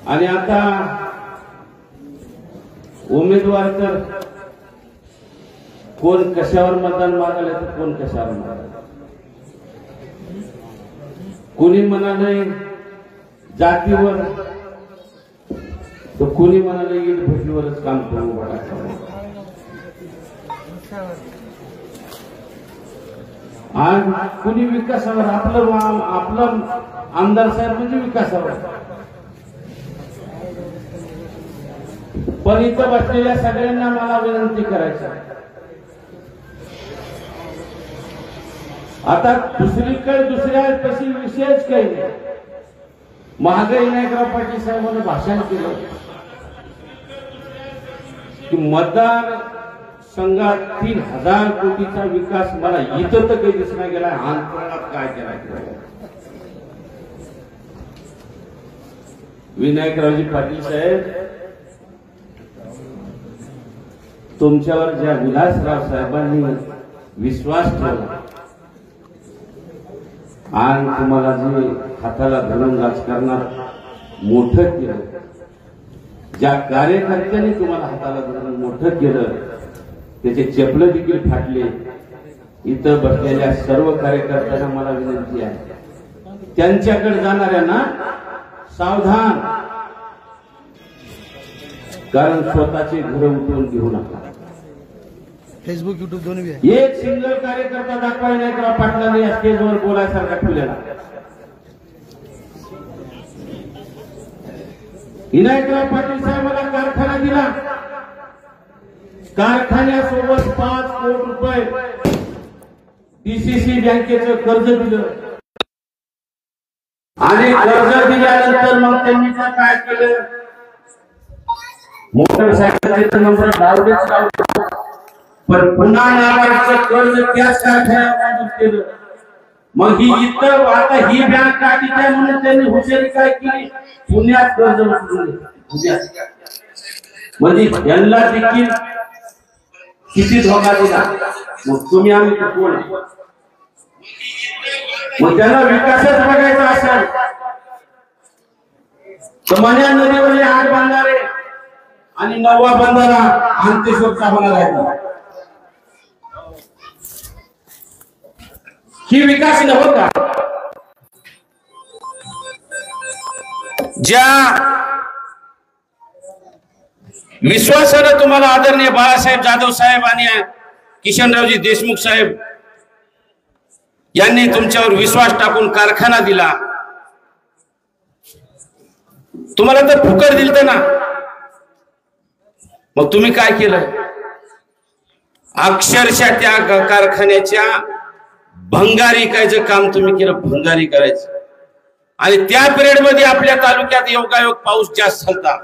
आणि आता उमेदवार तर कोण कशावर मतदान मागायला तर कोण कशावर मागायला. कोणी म्हणाले जातीवर तर कोणी म्हणाले ईट भट्टीवरच काम करून टाकावं. आणि कुणी विकासावर आपलं आमदार साहेब म्हणजे विकासावर. पण इथं बसलेल्या सगळ्यांना मला विनंती करायची, आता दुसरीकडे दुसऱ्या तशी विषयच काही नाही. महागाई नायकराव पाटील साहेबांनी भाषण केलं की मतदार संघात 3000 कोटीचा विकास मला इथं तर काही दिसला गेला, अंतराळात काय केला. विनायकरावजी पाटील साहेब, तुमच्यावर ज्या विलासराव साहेबांनी विश्वास ठेवला आणि तुम्हाला जे हाताला धरून राजकारणात मोठं केलं, ज्या कार्यकर्त्यांनी तुम्हाला हाताला धरून मोठं केलं त्याचे चपलं देखील फाटले. इथं बसलेल्या सर्व कार्यकर्त्यांना मला विनंती आहे, त्यांच्याकडे जाणाऱ्यांना सावधान, कारण स्वतःचे घर उठवून घेऊ नका. फेसबुक युट्यूब दोन्ही आहे. एक सिंगल कार्यकर्ता दाखवाय नाही का पाटलाने या स्टेजवर बोलायसारखा ठेवलेला. विनायकराव पाटील साहेबांना कारखाना दिला, कारखान्यासोबत 5 कोटी रुपये डीसीसी बँकेचं कर्ज दिलं आणि कर्ज दिल्यानंतर मग त्यांनी काय केलं, मोटरसायकलचा नंबर लावलेच लावले, पण पुन्हा नावाचं कर्ज त्याच कारखान्यावर केलं. मग ही इतर आता ही बँक काढली काय म्हणून त्यांनी हुशारी काय केली, पुण्यात कर्ज उचलले. म्हणजे यांना देखील किती धोका दिला. मग तुम्ही आम्ही कोण, मग त्यांना विकासच बघायचा असेल तर मन्या नदीवर 8 बंधारे आणि 9वा बंधारा अंतेश्वरचा होणार आहे. ही विकास नव्हता का? ज्या विश्वासानं तुम्हाला आदरणीय बाळासाहेब जाधव साहेब आणि किशनरावजी देशमुख साहेब यांनी तुमच्यावर विश्वास टाकून कारखाना दिला, तुम्हाला तर फुकट दिलत ना. मग तुम्ही काय केलं, अक्षरशः त्या कारखान्याच्या भंगारी कायचं काम तुम्ही केलं, भंगारी करायचं. आणि त्या पिरियड मध्ये आपल्या तालुक्यात योगायोग पाऊस जास्त झाला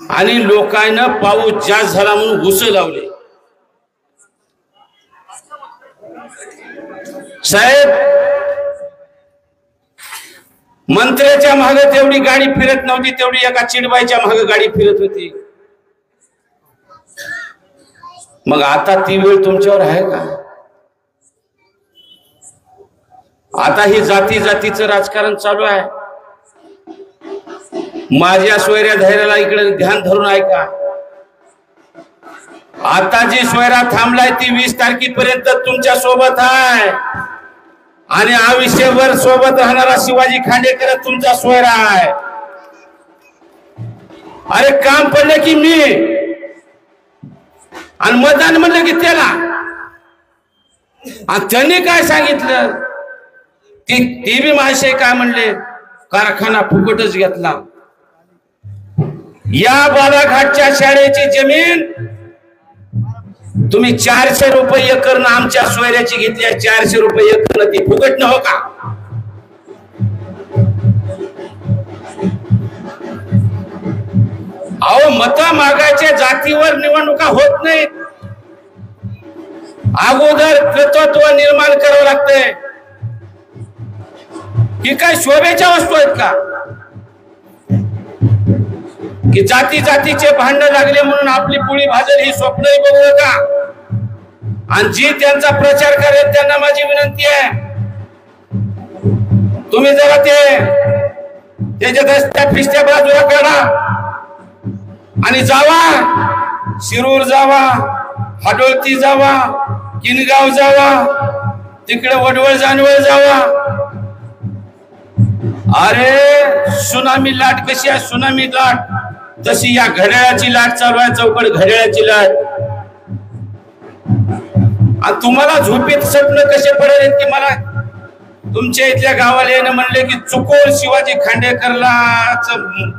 आणि लोकांना पाऊस जास्त झाला म्हणून घुस लावले. साहेब, मंत्र्याच्या मागे तेवढी गाडी फिरत नव्हती, तेवढी एका चिडबाईच्या मागे गाडी फिरत होती. मग आता ती वेळ तुमच्यावर आहे का? आता ही जाती जातीचं राजकारण चालू आहे. माझ्या सोयऱ्या धैर्याला इकडे ध्यान धरून ऐका. आता जी सोयरा थांबलाय ती 20 तारखेपर्यंत तुमच्या सोबत आहे आणि आयुष्यभर सोबत राहणारा शिवाजी खांडेकर तुमचा सोयरा आहे. अरे काम पडलं की मी आणि मतदान म्हणलं की त्याला. आणि त्यांनी काय सांगितलं, ते बी महाशय काय म्हणले, कारखाना फुकटच घेतला. या बालाघाटच्या शाळेची जमीन तुम्ही 400 रुपये एकर ना आमच्या सोयऱ्याची घेतली, 400 रुपये एकर ती फुकट न हो का? अहो, मत मागायच्या जातीवर निवडणुका होत नाहीत. अगोदर कर्तृत्व निर्माण करावं लागतंय. ही काय शोभेच्या वस्तू आहेत का की जाती जातीचे भांडण लागले म्हणून आपली पोळी भाजल ही स्वप्नही बघू नका. आणि जी त्यांचा प्रचार करेल त्यांना माझी विनंती आहे, तुम्ही जरा ते त्याच्यात त्या फिस्ट्या बाजूला करा आणि जावा, शिरूर जावा, हाडोळती जावा, किनगाव जावा, तिकडे वडवळ जानवळ जावा. अरे सुनामी लाट कशी आहे, सुनामी लाट तशी या घड्याळाची लाट चालू आहे, चौकड घड्याळाची लाट. आणि तुम्हाला झोपेत स्वप्न कसे पडेल की मला तुमच्या इथल्या गावाला येणं म्हणले की चुकोल शिवाजी खांडेकरलाच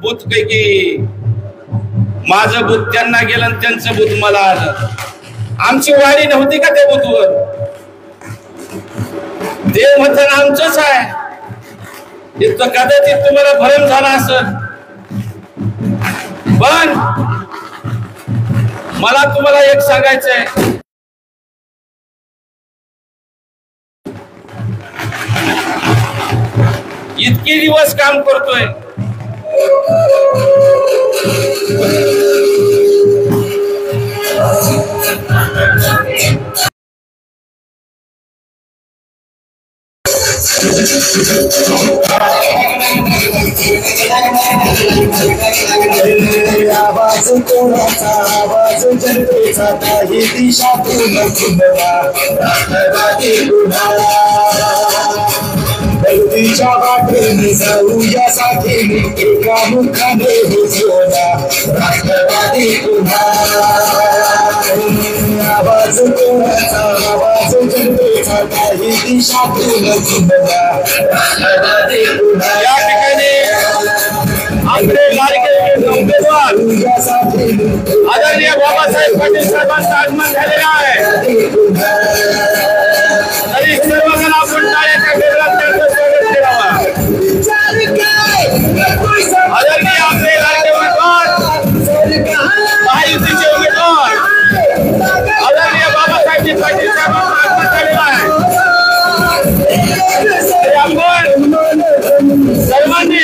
भूत की माझं भूत त्यांना गेलं आणि त्यांचं भूत मला आलं. आमची वाडी नव्हती का त्या भूतवर? देव म्हणताना आमचंच आहे. इतकं कदाचित तुम्हाला भरम झाला असेल, पण मला तुम्हाला एक सांगायचंय, इतके दिवस काम करतोय, आवाज कोणाचा, आवाज जनतेचा, काही दिशा पूर्ण खुंबला राष्ट्रवादी पुन्हा. गलतीच्या वाटेने जाऊया साथीने, एका मुखाने हुजवला राष्ट्रवादी पुन्हा. आवाज कोणाचा, आवाज जनतेचा, काही दिशा पूर्ण खुंबला राष्ट्रवादी पुन्हा. या ठिकाणी आपले लाडके उमेदवार आदरणीय बाबासाहेब पाटील साहेबांचं आगमन झालेलं आहे. तरी सर्वजण आपण टाळ्याच्या गजरात त्यांचं स्वागत करावं. आदरणीय आपले लाडके उमेदवार, महायुतीचे उमेदवार आदरणीय बाबासाहेब पाटील साहेबांचं आगमन झालेलं आहे. आपण सर्वांनी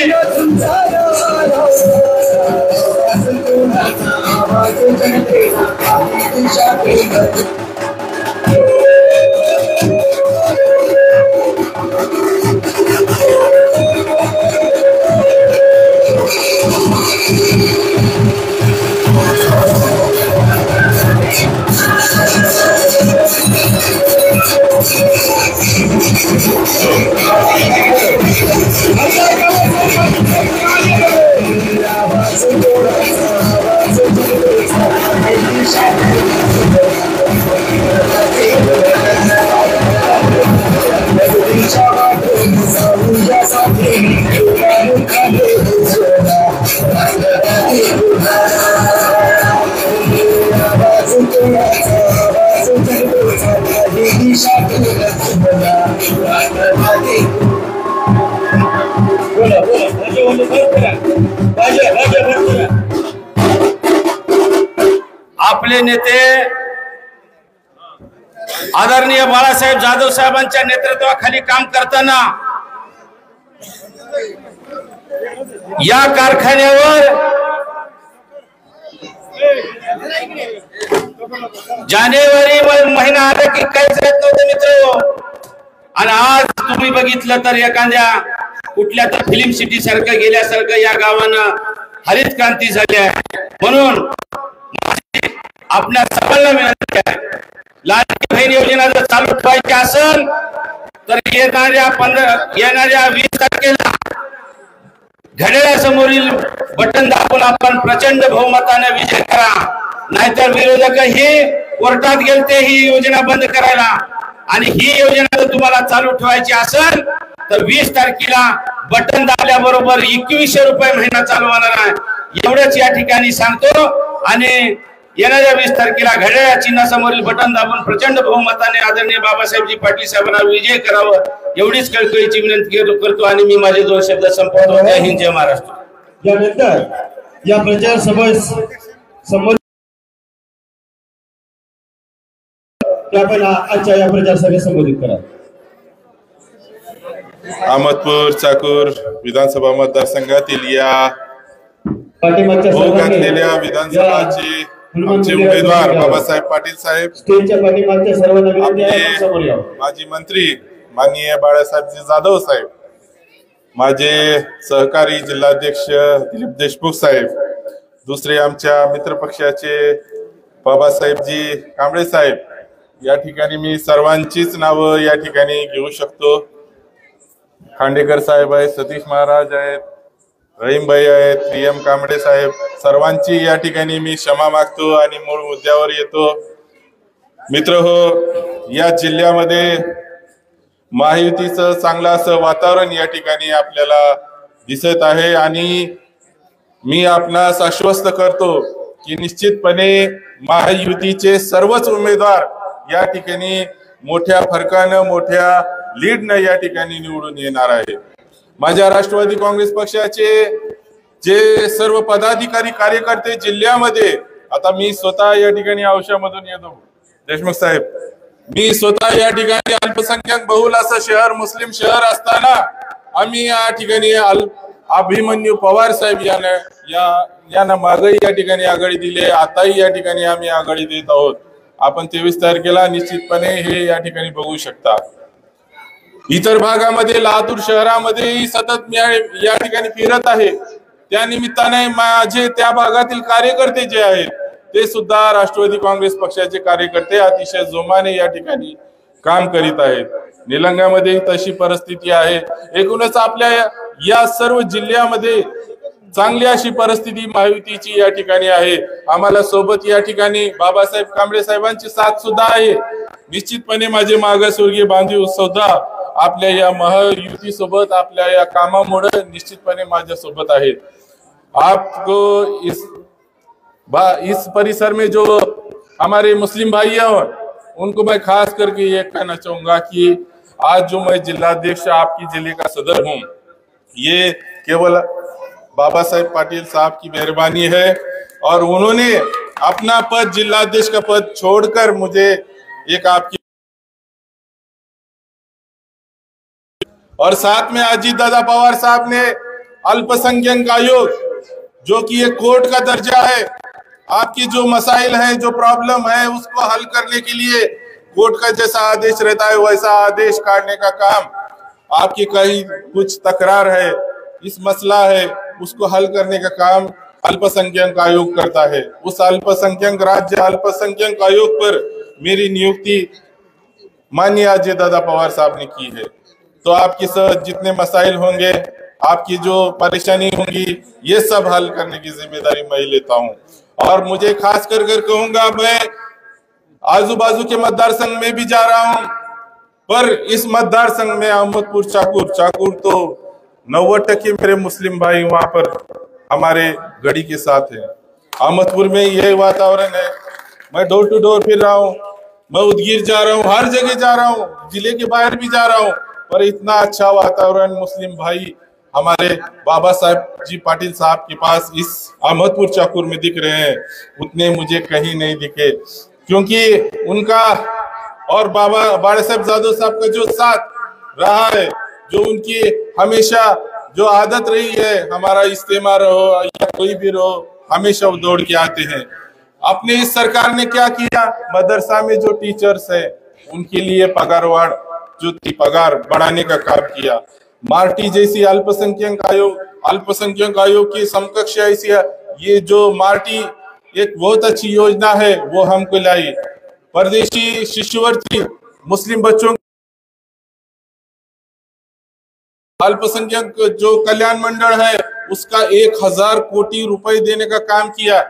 आपले नेते आदरणीय बाळासाहेब जाधव साहेबांच्या नेतृत्वाखाली काम करताना या कारखान्यावर जानेवारी महिना आला की काहीच येत नव्हतं मित्र. आणि आज तुम्ही बघितलं तर एखाद्या कुठल्या तर फिल्म सिटी सारखं गेल्यासारखं या गावानं हरित क्रांती झाली आहे. म्हणून आपल्या सर्वांना विनंती आहे, लाडकी बहीण योजना जर चालू ठेवायची असेल तर येणाऱ्या 20 तारखेला घड्याळासमोरील बटन दाबून आपण प्रचंड बहुमताने विजय करा. नाहीतर विरोधक ही कोर्टात गेलते ही योजना बंद करायला. आणि ही योजना जर तुम्हाला चालू ठेवायची असेल तर 20 तारखेला बटन दाबल्याबरोबर 2100 रुपये महिना चालू होणार आहे. एवढंच या ठिकाणी सांगतो. आणि येणाऱ्या 20 तारखेला घड्याळ चिन्हासमोरील बटन दाबून प्रचंड बहुमताने आदरणीय बाबासाहेबजी पाटील साहेबांना विजय करावं एवढीच कळकळीची विनंती करतो. आणि मी माझे 2 शब्द संपवतो. जय हिंद, जय महाराष्ट्र. यानंतर या प्रचार सभेस संबंधित आपण आजच्या या प्रचार सभेस संबोधित करा. अहमदपूर चाकूर विधानसभा मतदारसंघातील या घातलेल्या विधानसभाचे आमचे उमेदवार बाबासाहेब पाटील साहेब, स्टेजच्या पाठीमागच्या सर्व माजी मंत्री माननीय बाळासाहेबजी जाधव साहेब माझे सहकारी जिल्हाध्यक्ष दिलीप देशमुख साहेब, दुसरे आमच्या मित्रपक्षाचे बाबासाहेबजी कांबळे साहेब, या ठिकाणी मी सर्वांचीच नावं या ठिकाणी घेऊ शकतो. खांडेकर साहेब आहेत, सतीश महाराज आहेत, रहीमभाई आहेत, PM कांबळे साहेब, सर्वांची या ठिकाणी मी क्षमा मागतो आणि मूळ मुद्द्यावर येतो. मित्र हो, या जिल्ह्यामध्ये महायुतीचं चांगलं असं वातावरण या ठिकाणी आपल्याला दिसत आहे आणि मी आपणास आश्वस्त करतो की निश्चितपणे महायुतीचे सर्वच उमेदवार या ठिकाणी मोठ्या फरकानं, मोठ्या लीडनं या ठिकाणी निवडून येणार आहे. माझ्या राष्ट्रवादी काँग्रेस पक्षाचे जे सर्व पदाधिकारी कार्यकर्ते जिल्ह्यामध्ये, आता मी स्वतः या ठिकाणी औषधामधून येतो देशमुख साहेब, मी स्वतः या ठिकाणी अल्पसंख्याक बहुल असं शहर, मुस्लिम शहर असताना आम्ही या ठिकाणी अभिमन्यू पवार साहेब यांना मागही या ठिकाणी आघाडी दिली, आताही या ठिकाणी आम्ही आघाडी देत आहोत. आपण 23 तारखेला निश्चितपणे हे या ठिकाणी बघू शकता. इतर भागामध्ये लातूर शहरामध्येही सतत मी या ठिकाणी फिरत आहे. त्या निमित्ताने माझे त्या भागातील कार्यकर्ते जे आहेत ते सुद्धा राष्ट्रवादी काँग्रेस पक्षाचे कार्यकर्ते अतिशय जोमाने या ठिकाणी काम करीत आहेत. निलंग्यामध्ये तशी परिस्थिती आहे. एकूणच आपल्या या सर्व जिल्ह्यामध्ये चांगली अशी परिस्थिती महायुतीची या ठिकाणी आहे. आम्हाला सोबत या ठिकाणी बाबासाहेब कांबळे साहेबांची साथ सुद्धा आहे. निश्चितपणे माझे मागासवर्गीय बांधव सुद्धा आपल्या या महायुती सोबत, आपल्या या कामामुळे निश्चितपणे माझ्या सोबत आहेत. आपको इस परिसर में जो हमारे मुस्लिम भाई हैं उनको मैं खास करके ये कहना चाहूंगा कि आज जो मैं जिलाध्यक्ष आपकी जिले का सदर हूँ, ये केवल बाबा साहेब पाटिल साहब की मेहरबानी है और उन्होंने अपना पद, जिलाध्यक्ष का पद छोड़कर मुझे एक आपकी, और साथ में अजीत दादा पवार साहब ने अल्पसंख्यक आयोग, जो कि एक कोर्ट का दर्जा है, आपकी जो मसाइल हैं, जो प्रॉब्लम है, उसको हल करने के लिए कोर्ट का जैसा आदेश रहता है वैसा आदेश काटने का काम, आपकी कहीं कुछ तकरार है, इस मसला है, उसको हल करने का काम अल्पसंख्यक आयोग करता है. उस अल्पसंख्यक राज्य अल्पसंख्यक आयोग पर मेरी नियुक्ति माननीय अजय दादा पवार साहब ने की है. तो आपके साथ जितने मसाइल होंगे, आपकी जो परेशानी होंगी, ये सब हल करने की जिम्मेदारी मैं लेता हूँ. और मुझे खास कर कहूंगा, मैं आजू बाजू के मतदार संघ में भी जा रहा हूँ, पर इस मतदार संघ में अहमदपुर चाकूर तो 90% मेरे मुस्लिम भाई वहां पर हमारे गढ़ी के साथ हैं. अहमदपुर में यह वातावरण है. मैं डोर टू डोर फिर रहा हूँ, मैं उदगीर जा रहा हूँ, हर जगह जा रहा हूँ, जिले के बाहर भी जा रहा हूँ, पर इतना अच्छा वातावरण मुस्लिम भाई हमारे बाबा साहेब जी पाटिल साहब के पास इस अहमदपुर चाकूर में दिख रहे हैं, उतने मुझे कहीं नहीं दिखे. क्योंकि उनका और बाबा बाड़े साहब जादव साहब का जो साथ रहा है, जो उनकी हमेशा जो आदत रही है, हमारा इज्तिमा रहो या कोई भी रहो, हमेशा वो दौड़ के आते हैं. अपने इस सरकार ने क्या किया, मदरसा में जो टीचर्स है उनके लिए पगारवाड़, जो पगार बढ़ाने का काम किया. मार्टी जैसी अल्पसंख्यक आयोग की समकक्ष ऐसी ये जो मार्टी एक बहुत अच्छी योजना है, वो हमको लाई. परदेशी शिष्यवृत्ति मुस्लिम बच्चों, अल्पसंख्यक जो कल्याण मंडल है उसका 1000 कोटी रुपए देने का काम किया.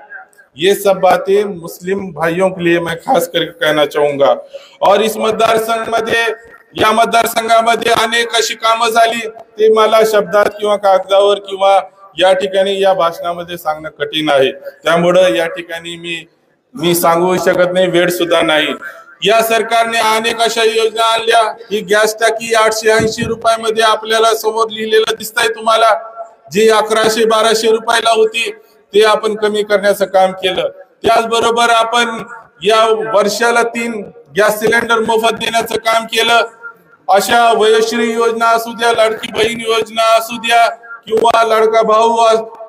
ये सब बातें मुस्लिम भाइयों के लिए मैं खास करके कहना चाहूंगा. और इस मतदारसंघामध्ये या मतदारसंघामध्ये अनेक अशी कामं झाली, ते मला शब्दात किंवा कागदावर किंवा या ठिकाणी या भाषणामध्ये सांगणं कठीण आहे. त्यामुळे या ठिकाणी मी सांगू शकत नाही, वेळ सुद्धा नाही. या सरकारने अनेक अशा योजना आणल्या. ही गॅस टाकी 880 रुपयामध्ये आपल्याला समोर लिहिलेलं दिसतंय तुम्हाला, जी 1100-1200 रुपयाला होती, ते आपण कमी करण्याचं काम केलं. त्याचबरोबर आपण या वर्षाला 3 गॅस सिलेंडर मोफत देण्याचं काम केलं. अशा वयोश्री योजना असू द्या, लाडकी बहीण योजना असू द्या किंवा लाडका भाऊ,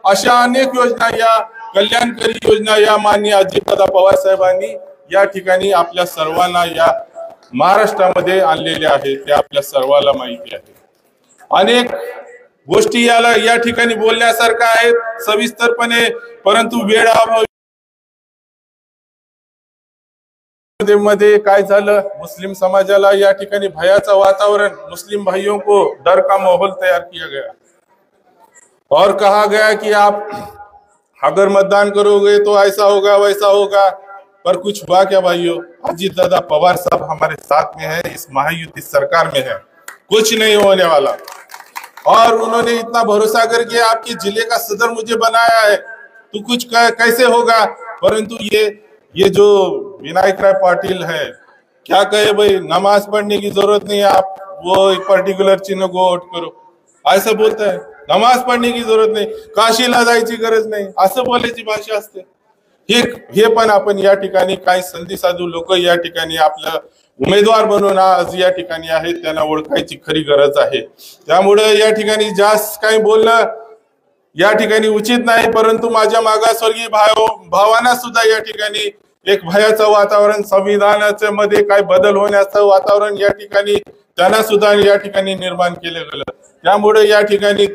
अशा अनेक योजना, या कल्याणकारी योजना या माननीय अजितदादा पवार साहेबांनी या ठिकाणी आपल्या सर्वांना या महाराष्ट्रामध्ये आणलेले आहेत. ते आपल्या सर्वांना माहिती आहे. अनेक गोष्टी या ठिकाणी बोलण्यासारखं आहेत सविस्तरपणे, परंतु वेळाभावी मध्ये काय झालं, मुस्लिम समाजाला या ठिकाणी भयाचं वातावरण, मुस्लिम भाइयों को डर का माहौल तैयार किया गया और कहा गया कि आप अगर मतदान करोगे तो ऐसा होगा वैसा होगा, पर कुछ हुआ क्या भाइयों? अजीत दादा पवार साहब हमारे साथ में है, इस महायुति सरकार में है, कुछ नहीं होने वाला। और उन्होंने इतना भरोसा करके आपके जिले का सदर मुझे बनाया है, तो कुछ कैसे होगा? परंतु ये जो विनायक राय पाटिल है, क्या कहे भाई, नमाज पढ़ने की जरूरत नहीं है, आप वो एक पर्टिक्युलर चिन्ह को वोट करो, ऐसा बोलता है। नमाज पढ़ने की जरूरत नाही, काशीला जायची गरज नाही, असं बोलायची भाषा असते। हे पण आपण या ठिकाणी काही संधी साधू लोक या ठिकाणी आपलं उमेदवार बनवून आज या ठिकाणी आहेत, त्यांना ओळखायची खरी गरज आहे। त्यामुळे या ठिकाणी जास्त काही बोलणं या ठिकाणी उचित नाही, परंतु माझ्या मागासवर्गीय भावांना सुद्धा या ठिकाणी एक भयाचं वातावरण, संविधानाच्या मध्ये काय बदल होण्याचं वातावरण या ठिकाणी त्यांना सुद्धा या ठिकाणी निर्माण केलं गेलं। त्यामुळे या ठिकाणी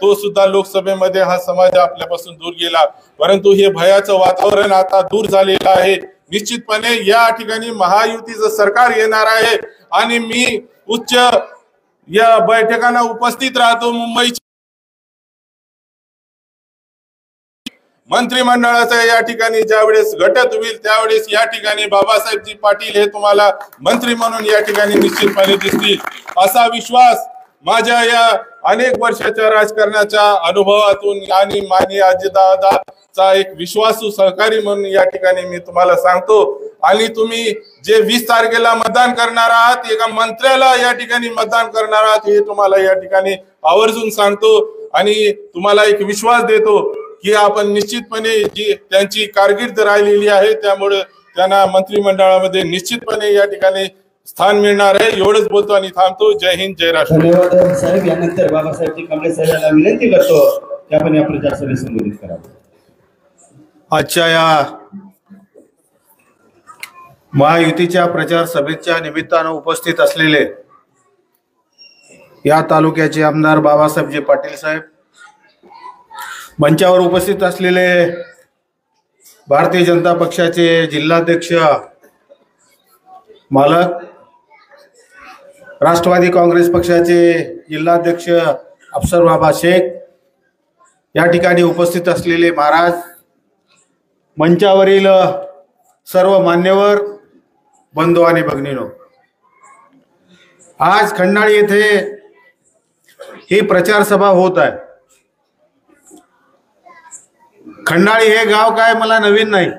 तो सुद्धा लोकसभेमध्ये हा समाज आपल्यापासून दूर गेला, परंतु हे भयाचं वातावरण आता दूर झालेलं आहे। निश्चितपणे या ठिकाणी महायुतीचं सरकार येणार आहे आणि मी उच्च या बैठकांना उपस्थित राहतो। मुंबईची मंत्रिमंडळाचा या ठिकाणी ज्यावेळेस गटत होईल त्यावेळेस या ठिकाणी बाबासाहेबजी पाटील हे तुम्हाला मंत्री म्हणून या ठिकाणी निश्चितपणे दिसतील, असा विश्वास माझ्या या अनेक वर्षाच्या राजकारणाच्या अनुभवातून आणि माननीय अजितदादाचा एक विश्वासू सहकारी म्हणून या ठिकाणी मी तुम्हाला सांगतो। आणि तुम्ही जे 20 तारखेला मतदान करणार आहात, एका मंत्र्याला या ठिकाणी मतदान करणार आहात, हे तुम्हाला या ठिकाणी आवर्जून सांगतो आणि तुम्हाला एक विश्वास देतो की आपण निश्चितपणे जी त्यांची कारकीर्द राहिलेली आहे त्यामुळे त्यांना मंत्रिमंडळामध्ये निश्चितपणे या ठिकाणी स्थान मिळणार आहे। एवढंच बोलतो आणि थांबतो। जय हिंद, जय राष्ट्र। धन्यवाद साहेब। यानंतर बाबासाहेब कांबळे साहेबांना विनंती करतो की आपण या प्रचार सभेत संबोधित करावं। आजच्या या महायुतीच्या प्रचार सभेच्या निमित्तानं उपस्थित असलेले या तालुक्याचे आमदार बाबासाहेबजी पाटील साहेब, मंचावर उपस्थित असलेले भारतीय जनता पक्षाचे जिल्हाध्यक्ष मालक, राष्ट्रवादी काँग्रेस पक्षाचे जिल्हाध्यक्ष अफसर बाबा शेख, या ठिकाणी उपस्थित असलेले महाराज, मंचावरील सर्व मान्यवर बंधू आणि भगिनीनो, आज खंडाळी येथे ही प्रचार सभा होत आहे। खंडाळी हे गाव काय मला नवीन नाही,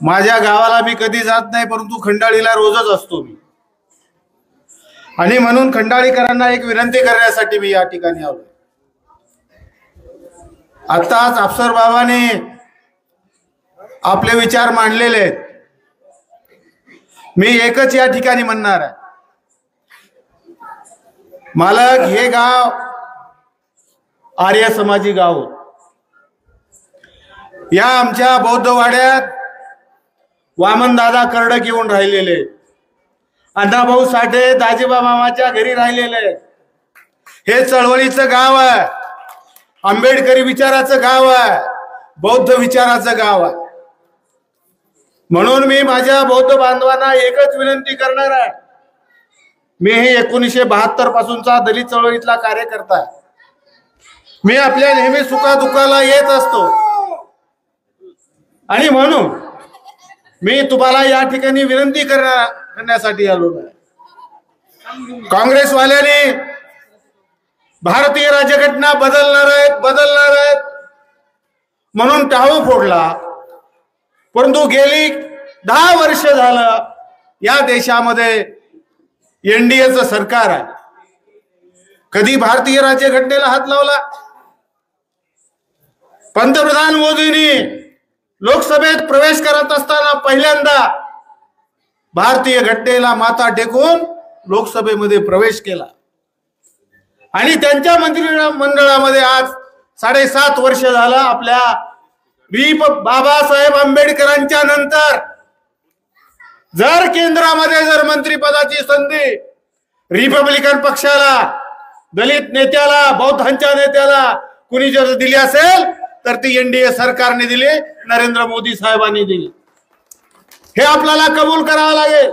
माझ्या गावाला मी कधी जात नाही, परंतु खंडाळीला रोजच असतो मी, आणि म्हणून खंडाळीकरांना एक विनंती करण्यासाठी मी या ठिकाणी आलो। आताच अफसर बाबाने आपले विचार मांडलेले आहेत, मी एकच या ठिकाणी म्हणणार आहे, मालक हे गाव आर्य समाजी गाव, या आमच्या बौद्ध वाड्यात वामनदादा कर्डक येऊन राहिलेले, अण्णाभाऊ साठे दाजीबा मामाच्या घरी राहिलेले, हे चळवळीचं गाव आहे, आंबेडकरी विचाराचं गाव आहे, बौद्ध विचाराचं गाव आहे। म्हणून मी माझ्या बौद्ध बांधवांना एकच विनंती करणार आहे, मी हे 1972 पासूनचा दलित चळवळीतला कार्यकर्ता आहे, मी आपल्या नेहमी सुखादुःखाला येत असतो, आणि म्हणून मी तुम्हाला या ठिकाणी विनंती करण्यासाठी आलो आहे। काँग्रेसवाल्यांनी भारतीय राज्यघटना बदलणार आहेत म्हणून टाळू फोडला, परंतु गेली 10 वर्ष झालं या देशामध्ये एनडीएचं सरकार आहे, कधी भारतीय राज्यघटनेला हात लावला? पंतप्रधान मोदींनी लोकसभेत प्रवेश करत असताना पहिल्यांदा भारतीय घटनेला माथा टेकून लोकसभेमध्ये प्रवेश केला, आणि त्यांच्या मंत्रिमंडळामध्ये आज 7.5 वर्ष झालं आपल्या बाबासाहेब आंबेडकरांच्या नंतर जर केंद्रामध्ये जर मंत्रिपदाची संधी रिपब्लिकन पक्षाला दलित नेत्याला, बौद्धांच्या नेत्याला कुणी जर दिली असेल तर ती एनडीए सरकारने दिली, नरेंद्र मोदी साहेबांनी दिली. हे आपल्याला कबूल करावं लागेल.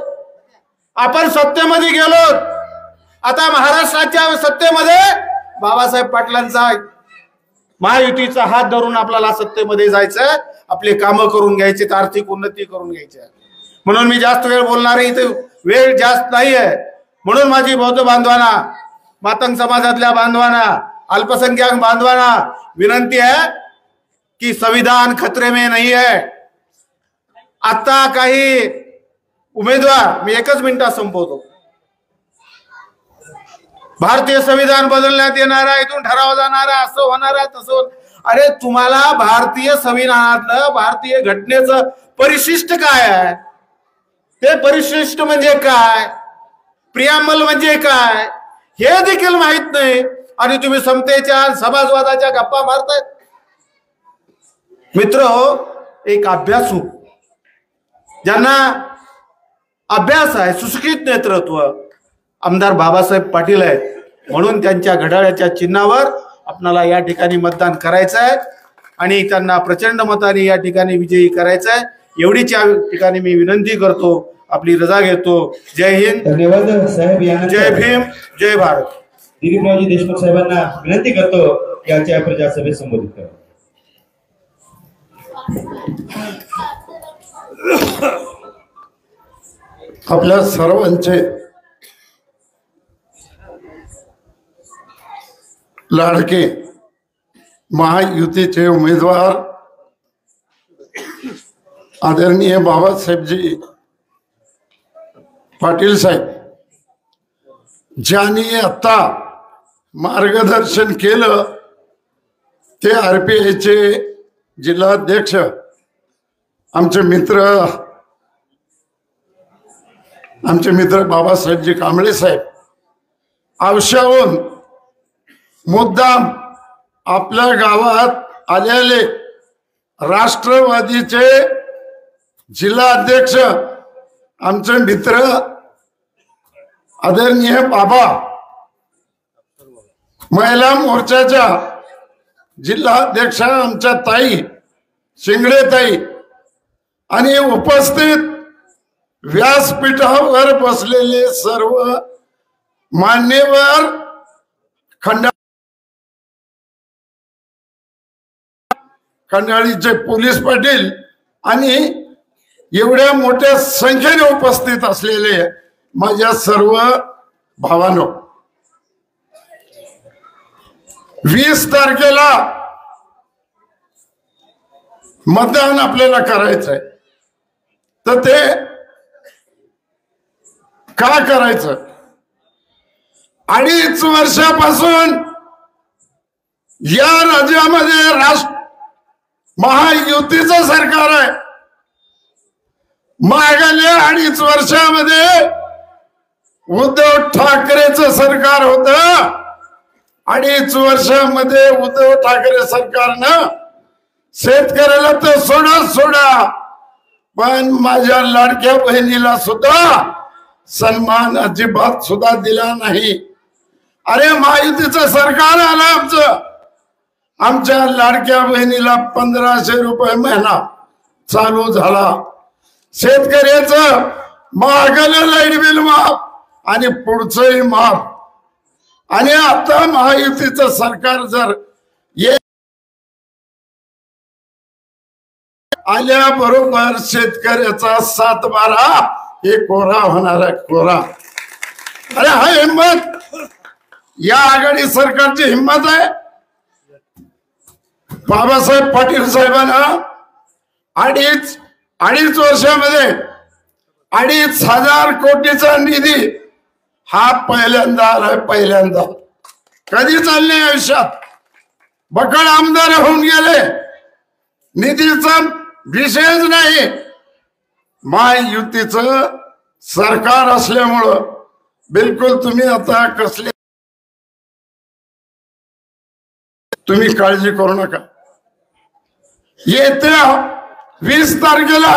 आपण सत्तेमध्ये गेलो, आता महाराष्ट्राच्या सत्तेमध्ये बाबासाहेब पाटलांचा महायुतीचा हात धरून आपल्याला सत्तेमध्ये जायचं, आपले कामं करून घ्यायचे, आर्थिक उन्नती करून घ्यायची. म्हणून मी जास्त वेळ बोलणार आहे, इथे वेळ जास्त नाही आहे. म्हणून माझी बौद्ध बांधवांना, मातंग समाजातल्या बांधवांना, अल्पसंख्याक बांधवांना विनंती आहे की संविधान खतरे में नहीं है. आता काही उमेदवार, मी एकच मिनिटात संपवतो, भारतीय संविधान बदलण्यात येणार आहे, इथून ठराव जाणार आहे, असं होणार आहे, तसं. अरे तुम्हाला भारतीय संविधानातलं, भारतीय घटनेचं परिशिष्ट काय आहे, ते परिशिष्ट म्हणजे काय, प्रियांबल म्हणजे काय, हे देखील माहित नाही. आणि तुम्ही समतेच्या, समाजवादाच्या गप्पा मारताय. मित्र, एक अभ्यासू, ज्यांना अभ्यास आहे, सुशिक्षित नेतृत्व आमदार बाबासाहेब पाटील आहेत. म्हणून त्यांच्या घड्याळाच्या चिन्हावर आपल्याला या ठिकाणी मतदान करायचं आहे आणि त्यांना प्रचंड मताने या ठिकाणी विजयी करायचं आहे. एवढीच या ठिकाणी मी विनंती करतो. आपली रजा घेतो. जय हिंद, धन्यवाद साहेब. जय भीम, जय भारत. दिलीपरावजी देशमुख साहेबांना विनंती करतो याच्या प्रजासभेत संबोधित करा. आपल्या सर्वांचे लाडके महायुतीचे उमेदवार आदरणीय बाबासाहेबजी पाटील साहेब, ज्यांनी आता मार्गदर्शन केलं ते RPIचे जिल्हाध्यक्ष आमचे मित्र बाबासाहेबजी कांबळे साहेब, औषधाहून मुद्दाम आपल्या गावात आलेले राष्ट्रवादीचे जिल्हाध्यक्ष आमचे मित्र आदरणीय बाबा, महिला मोर्चाच्या जिल्हाध्यक्ष आमच्या ताई शिंगडे ताई आणि उपस्थित व्यासपीठावर बसलेले सर्व मान्यवर खंडाळीचे पोलीस पाटील आणि एवढ्या मोठ्या संख्येने उपस्थित असलेले माझ्या सर्व भावांनो, 20 तारखेला मतदान आपल्याला करायचंय. तर ते का करायचं? 2.5 वर्षापासून या राज्यामध्ये महायुतीचं सरकार आहे. मागल्या 2.5 वर्षामध्ये उद्धव ठाकरेचं सरकार होत. 2.5 वर्षामध्ये उद्धव ठाकरे सरकारनं शेतकऱ्याला तर सोडा पण माझ्या लाडक्या बहिणीला सुद्धा सन्मान अजिबात सुद्धा दिला नाही. अरे महायुतीचं सरकार आलं, आमच्या लाडक्या बहिणीला 1500 रुपये महिना चालू झाला. शेतकऱ्याचं मागलं लाईट बिल माफ आणि पुढचंही माफ. आणि आता महायुतीचं सरकार जर आल्याबरोबर शेतकऱ्याचा 7-12 हे कोरा होणार आहे, कोरा. अरे हा हिंमत या आघाडी सरकारची हिंमत आहे. बाबासाहेब पाटील साहेबांना 2.5 वर्षामध्ये 2,500 कोटीचा निधी हा पहिल्यांदा आलाय. पहिल्यांदा कधी चालले आयुष्यात. बकड आमदार होऊन गेले, निधीचा विषयच नाही. महायुतीचं सरकार असल्यामुळं बिलकुल तुम्ही आता कसले तुम्ही काळजी करू नका. येत्या 20 तारखेला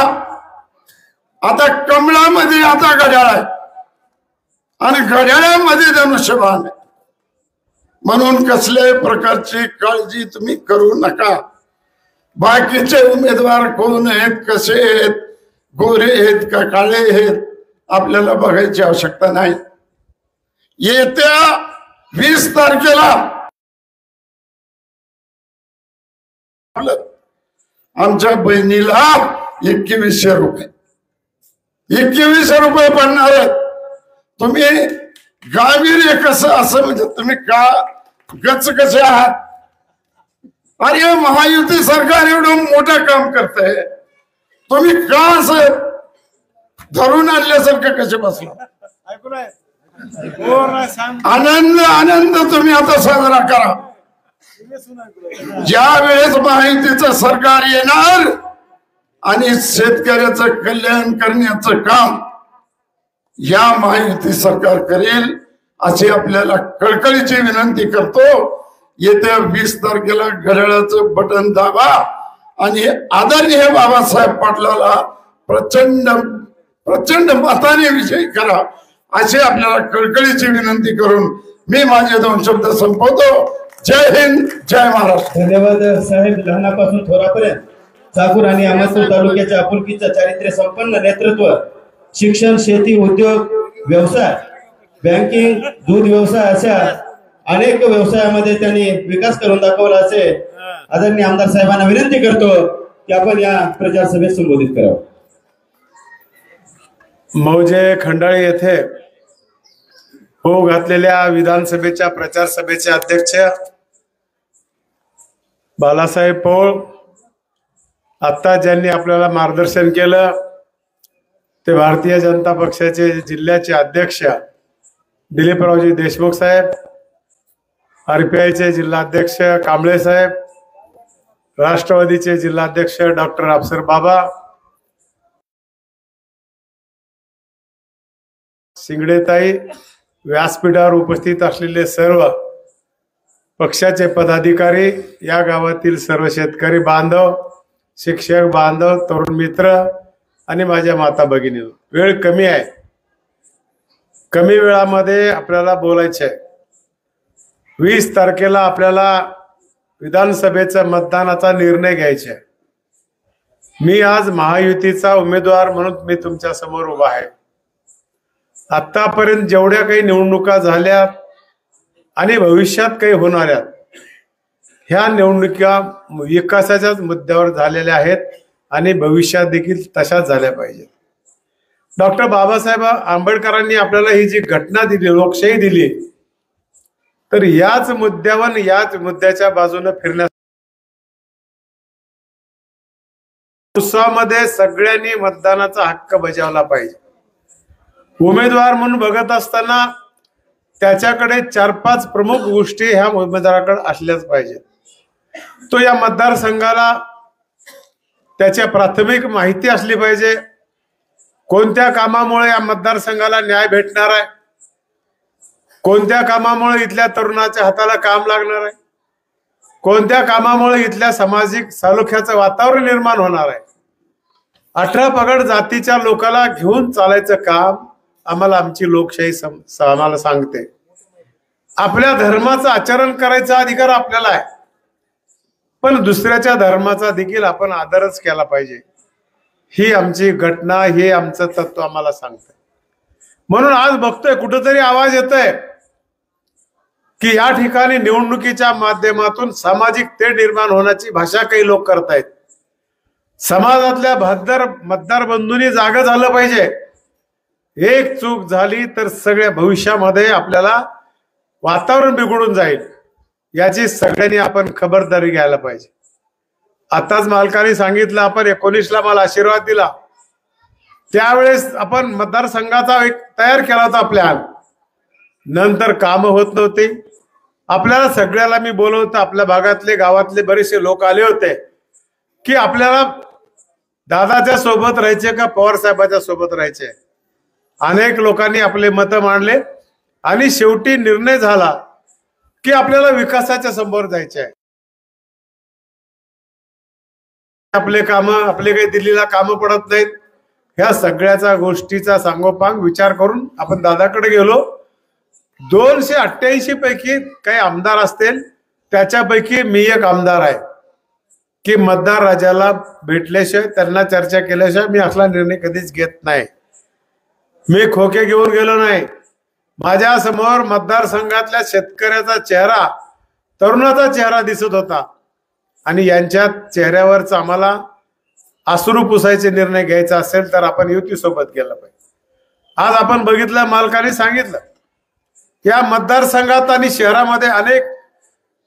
आता कमळामध्ये आता घड्याळ आहे आणि घड्याळामध्ये धनुष्यबाण आहे. म्हणून कसल्याही प्रकारची काळजी तुम्ही करू नका. बाकीचे उमेदवार कोण आहेत, कसे आहेत, गोरे आहेत का काळे आहेत, आपल्याला बघायची आवश्यकता नाही. येत्या 20 तारखेला आमच्या बहिणीला 2100 रुपये 2100 रुपये पडणार आहेत. तुम्ही गावीर कसं असं म्हणजे तुम्ही का गच कसे आहात? अरे महायुती सरकार एवढं मोठं काम करतंय, तुम्ही का असं धरून आणल्यासारखं कसे बसला? आनंद आनंद तुम्ही आता साजरा करा. ज्या वेळेस महायुतीचं सरकार येणार आणि शेतकऱ्याचं कल्याण करण्याचं काम या महायुती सरकार करेल अशी आपल्याला कळकळीची विनंती करतो. येत्या 20 तारखेला घड्याळाचं बटन दाबा आणि आदरणीय बाबासाहेब पाटलाला प्रचंड प्रचंड मताने विजयी करा अशी आपल्याला कळकळीची विनंती करून मी माझे 2 शब्द संपवतो. जय हिंद, जय महाराष्ट्र. धन्यवाद साहेब. लहानापासून थोरापर्यंत चाकूर आणि अहमदपूर तालुक्याच्या आपुलकीचं चारित्र्य संपन्न नेतृत्व, शिक्षण, शेती, उद्योग, व्यवसाय, बँकिंग, दूध व्यवसाय अशा अनेक व्यवसायामध्ये त्यांनी विकास करून दाखवला असे आदरणीय आमदार साहेबांना विनंती करतो की आपण या प्रचार सभेत संबोधित करावं. मौजे खंडाळी येथे हो घातलेल्या विधानसभेच्या प्रचार सभेचे अध्यक्ष बालासाहेब पौळ, आता ज्यांनी आपल्याला मार्गदर्शन केलं ते भारतीय जनता पक्षाचे जिल्ह्याचे अध्यक्ष दिलीपरावजी देशमुख साहेब, RPIचे जिल्हाध्यक्ष कांबळे साहेब, राष्ट्रवादीचे जिल्हाध्यक्ष डॉक्टर अफसर बाबा, शिंगडेताई, व्यासपीठावर उपस्थित असलेले सर्व पक्षाचे पदाधिकारी, या गावातील सर्व शेतकरी बांधव, शिक्षक बांधव, तरुण मित्र आणि माझ्या माता भगिनी, वेळ कमी आहे, कमी वेळामध्ये आपल्याला बोलायचे आहे. 20 तारखेला आपल्याला विधानसभेचा मतदानाचा निर्णय घ्यायचा आहे. मी आज महायुतीचा उमेदवार म्हणून मी तुमच्या समोर उभा आहे. आतापर्यंत जेवढ्या काही निवडणुका झाल्या आणि भविष्यात काही होणाऱ्या ह्या निवडणुका विकासाच्याच मुद्द्यावर झालेल्या आहेत आणि भविष्यात देखील तशाच झाल्या पाहिजेत. डॉक्टर बाबासाहेब आंबेडकरांनी आपल्याला ही जी घटना दिली, लोकशाही दिली, तर याच मुद्द्यावर याच मुद्द्याच्या बाजूने फिरण्यास उत्सवामध्ये सगळ्यांनी मतदानाचा हक्क बजावला पाहिजे. उमेदवार म्हणून बघत असताना त्याच्याकडे 4-5 प्रमुख गोष्टी ह्या उमेदवाराकडे असल्याच पाहिजेत. तो या मतदारसंघाला त्याच्या प्राथमिक माहिती असली पाहिजे. कोणत्या कामामुळे या मतदारसंघाला न्याय भेटणार आहे, कोणत्या कामामुळे इथल्या तरुणाच्या हाताला काम लागणार आहे, कोणत्या कामामुळे इथल्या सामाजिक सलोख्याचं वातावरण निर्माण होणार आहे. 18 पगड जातीच्या लोकांना घेऊन चालायचं काम आम्हाला आमची लोकशाही आम्हाला सांगते. आपल्या धर्माचं आचरण करायचा अधिकार आपल्याला आहे, पण दुसऱ्याच्या धर्माचा देखील आपण आदरच केला पाहिजे. ही आमची घटना, हे आमचं तत्व आम्हाला सांगतंय. म्हणून आज बघतोय कुठंतरी आवाज येतोय की या ठिकाणी निवडणुकीच्या माध्यमातून सामाजिक तेढ निर्माण होण्याची भाषा काही लोक करतायत. समाजातल्या मतदार बंधूंनी जागा झालं पाहिजे. एक चूक झाली तर सगळ्या भविष्यामध्ये आपल्याला वातावरण बिघडून जाईल, याची सगळ्यांनी आपण खबरदारी घ्यायला पाहिजे. आताच मालकाने सांगितलं, आपण 19ला मला आशीर्वाद दिला, त्यावेळेस आपण मतदारसंघाचा एक तयार केला होता प्लॅन. नंतर काम होत नव्हते. आपल्याला सगळ्याला मी बोलवतो, आपल्या भागातले गावातले बरेचसे लोक आले होते की आपल्याला दादाच्या सोबत राहायचे का पवार साहेबांच्या सोबत राहायचे. अनेक लोकांनी आपले मत मांडले आणि शेवटी निर्णय झाला की आपल्याला विकासाच्या समोर जायचे आहे. आपले काम, आपले काही दिल्लीला कामं पडत नाहीत, ह्या सगळ्याचा गोष्टीचा सांगोपांग विचार करून आपण दादाकडे गेलो 288 पैकी काही आमदार असतील, त्याच्यापैकी मी एक आमदार आहे की मतदार राजाला भेटल्याशिवाय, त्यांना चर्चा केल्याशिवाय मी असला निर्णय कधीच घेत नाही. मी खोके घेऊन गेलो नाही. माझ्या समोर मतदारसंघातल्या शेतकऱ्याचा चेहरा, तरुणाचा चेहरा दिसत होता आणि यांच्या चेहऱ्यावरच आम्हाला अश्रू पुसायचे निर्णय घ्यायचा असेल तर आपण युती सोबत गेला पाहिजे. आज आपण बघितलं, मालकाने सांगितलं, या मतदारसंघात आणि शहरामध्ये अनेक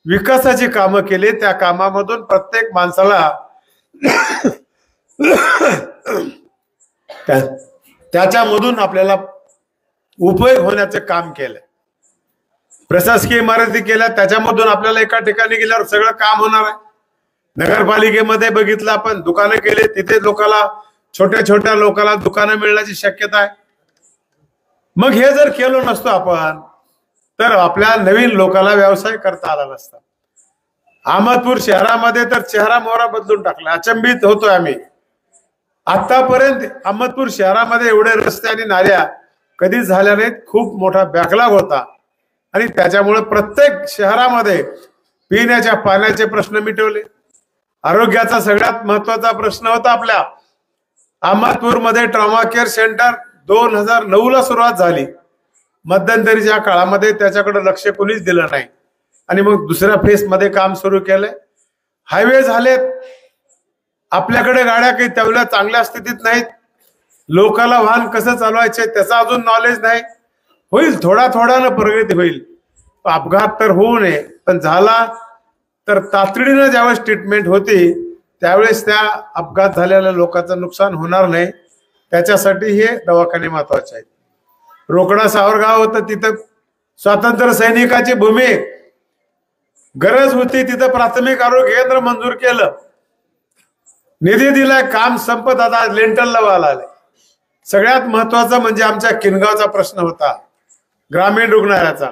विकासाची कामं केली. त्या कामामधून प्रत्येक माणसाला त्याच्यामधून आपल्याला उपयोग होण्याचं काम केलं. प्रशासकीय इमारती केल्या, त्याच्यामधून आपल्याला एका ठिकाणी गेल्यावर सगळं काम होणार आहे. नगरपालिकेमध्ये बघितलं आपण, दुकानं केले, तिथे लोकांना, छोट्या छोट्या लोकांना दुकानं मिळण्याची शक्यता आहे. मग हे जर केलं नसतो आपण तर आपल्या नवीन लोकांना व्यवसाय करता आला नसता. अहमदपूर शहरामध्ये तर चेहरा मोहरा बदलून टाकला. अचंबित होतोय आम्ही. आतापर्यंत अहमदपूर शहरामध्ये एवढे रस्ते आणि नाल्या कधीच झाल्या नाहीत. खूप मोठा बॅकलॉग होता आणि त्याच्यामुळे प्रत्येक शहरामध्ये पिण्याच्या पाण्याचे प्रश्न मिटवले. आरोग्याचा सगळ्यात महत्वाचा प्रश्न होता आपल्या अहमदपूरमध्ये ट्रॉमा केअर सेंटर 2009ला सुरुवात झाली. मध्यंतरीच्या काळामध्ये त्याच्याकडे लक्ष कोणीच दिलं नाही आणि मग दुसऱ्या फेज मध्ये काम सुरू केलंय. हायवे झालेत. आपल्याकडे गाड्या काही तेवढ्या चांगल्या स्थितीत नाहीत. लोकांना वाहन कसं चालवायचे त्याचा अजून नॉलेज नाही. होईल, थोडा थोडानं प्रगती होईल. अपघात तर होऊ नये, पण झाला तर तातडीनं ज्यावेळेस ट्रीटमेंट होती त्यावेळेस त्या अपघात झालेल्या लोकांचं नुकसान होणार नाही. त्याच्यासाठी हे दवाखाने महत्वाचे आहेत. रोकडा सावरगाव होतं, तिथं स्वातंत्र्य सैनिकाची भूमी, गरज होती, तिथं प्राथमिक आरोग्य केंद्र मंजूर केलं, निधी दिलाय, काम संपत आता लेंटल लावायला आले. सगळ्यात महत्वाचा म्हणजे आमच्या किनगावचा प्रश्न होता ग्रामीण रुग्णालयाचा.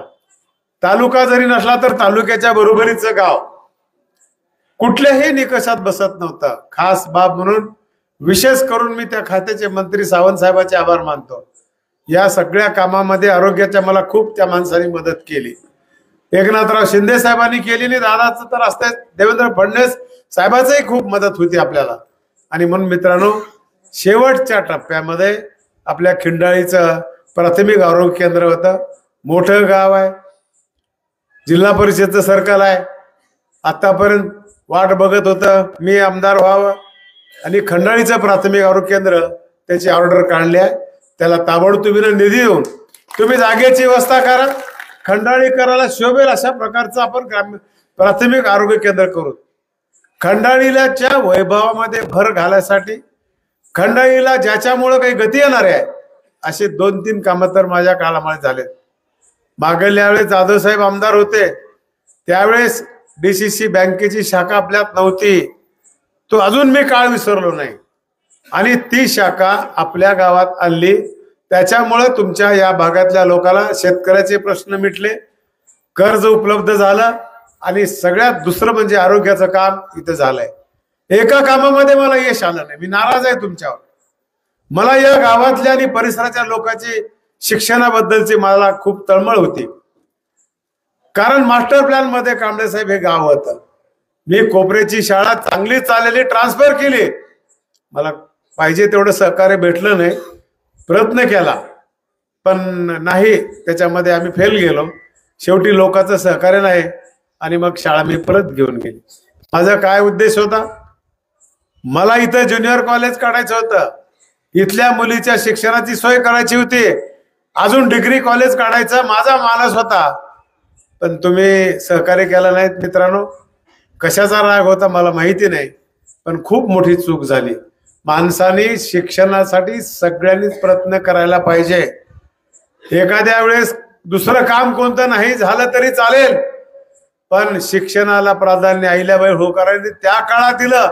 तालुका जरी नसला तर तालुक्याच्या बरोबरीचं गाव कुठल्याही निकषात बसत नव्हतं. खास बाब म्हणून विशेष करून मी त्या खात्याचे मंत्री सावंत साहेबांचे आभार मानतो. या सगळ्या कामामध्ये आरोग्याच्या मला खूप त्या माणसांनी मदत केली. एकनाथराव शिंदे साहेबांनी केली नाही, दादाचं तर असते, देवेंद्र फडणवीस साहेबांचीही खूप मदत होती आपल्याला. आणि म्हणून मित्रांनो, शेवटच्या टप्प्यामध्ये आपल्या खिंडाळीचं प्राथमिक आरोग्य केंद्र होतं. मोठं गाव आहे, जिल्हा परिषदचं सर्कल आहे. आतापर्यंत वाट बघत होतं मी आमदार व्हावं आणि खंडाळीचं प्राथमिक आरोग्य केंद्र त्याची ऑर्डर काढली आहे. त्याला ताबडतोबीनं निधी देऊन तुम्ही जागेची व्यवस्था करा. खंडाळीकराला शोभेल अशा प्रकारचं आपण प्राथमिक आरोग्य केंद्र करू. खंडाळीच्या वैभवामध्ये भर घालायसाठी, खंडाळीला ज्याच्यामुळे काही गती येणार आहे असे 2-3 कामं तर माझ्या काळामध्ये झालेत. मागल्या वेळेस जाधव साहेब आमदार होते त्यावेळेस DCC बँकेची शाखा आपल्यात नव्हती. तो अजून मी काळ विसरलो नाही आणि ती शाखा आपल्या गावात आणली. त्याच्यामुळे तुमच्या या भागातल्या लोकांना शेतकऱ्याचे प्रश्न मिटले, कर्ज उपलब्ध झालं आणि सगळ्यात दुसरं म्हणजे आरोग्याचं काम इथं झालंय. एका कामामध्ये मला यश आलं नाही, मी नाराज आहे तुमच्यावर. मला या गावातल्या आणि परिसराच्या लोकांची शिक्षणाबद्दलची मला खूप तळमळ होती. कारण मास्टर प्लॅन मध्ये कांबळे साहेब हे गाव होतं. मी कोपऱ्याची शाळा चांगली चाललेली ट्रान्सफर केली. मला पाहिजे तेवढं सहकार्य भेटलं नाही, प्रयत्न केला पण नाही, त्याच्यामध्ये आम्ही फेल गेलो. शेवटी लोकांचं सहकार्य नाही आणि मग शाळा मी परत घेऊन गेली. माझा काय उद्देश होता, मला इथं ज्युनियर कॉलेज काढायचं होतं, इथल्या मुलीच्या शिक्षणाची सोय करायची होती, अजून डिग्री कॉलेज काढायचा माझा मानस होता. पण तुम्ही सहकार्य केलं नाहीत मित्रांनो. कशाचा राग होता मला माहिती नाही, पण खूप मोठी चूक झाली. माणसाने शिक्षणासाठी सगळ्यांनीच प्रयत्न करायला पाहिजे. एखाद्या वेळेस दुसरं काम कोणतं नाही झालं तरी चालेल, पण शिक्षणाला प्राधान्य अहिल्याबाई होळकरांनी त्या काळात दिलं.